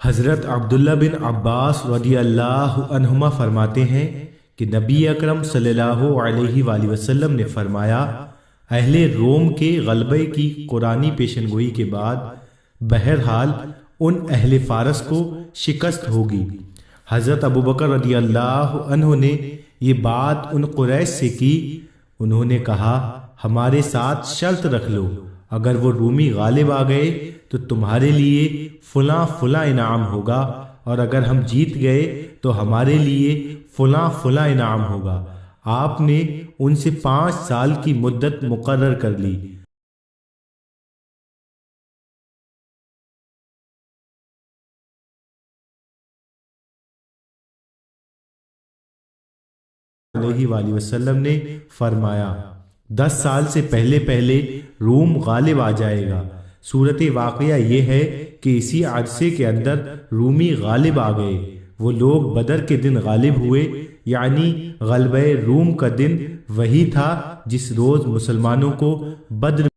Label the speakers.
Speaker 1: حضرت عبداللہ بن عباس رضی اللہ عنہما فرماتے ہیں کہ نبی اکرم صلی اللہ علیہ وآلہ وسلم نے فرمایا، اہل روم کے غلبے کی قرآنی پیشن گوئی کے بعد بہرحال ان اہل فارس کو شکست ہوگی۔ حضرت ابوبکر رضی اللہ عنہ نے یہ بات ان قریش سے کی۔ انہوں نے کہا، ہمارے ساتھ شرط رکھ لو، اگر وہ رومی غالب آ گئے تو تمہارے لیے فلاں فلاں انعام ہوگا، اور اگر ہم جیت گئے تو ہمارے لیے فلاں فلاں انعام ہوگا۔ آپ نے ان سے 5 سال کی مدت مقرر کر لی۔ علیہ وآلہ وسلم نے فرمایا، 10 سال سے پہلے پہلے روم غالب آ جائے گا۔ صورت واقعہ یہ ہے کہ اسی عرصے کے اندر رومی غالب آ گئے۔ وہ لوگ بدر کے دن غالب ہوئے، یعنی غلبہ روم کا دن وہی تھا جس روز مسلمانوں کو بدر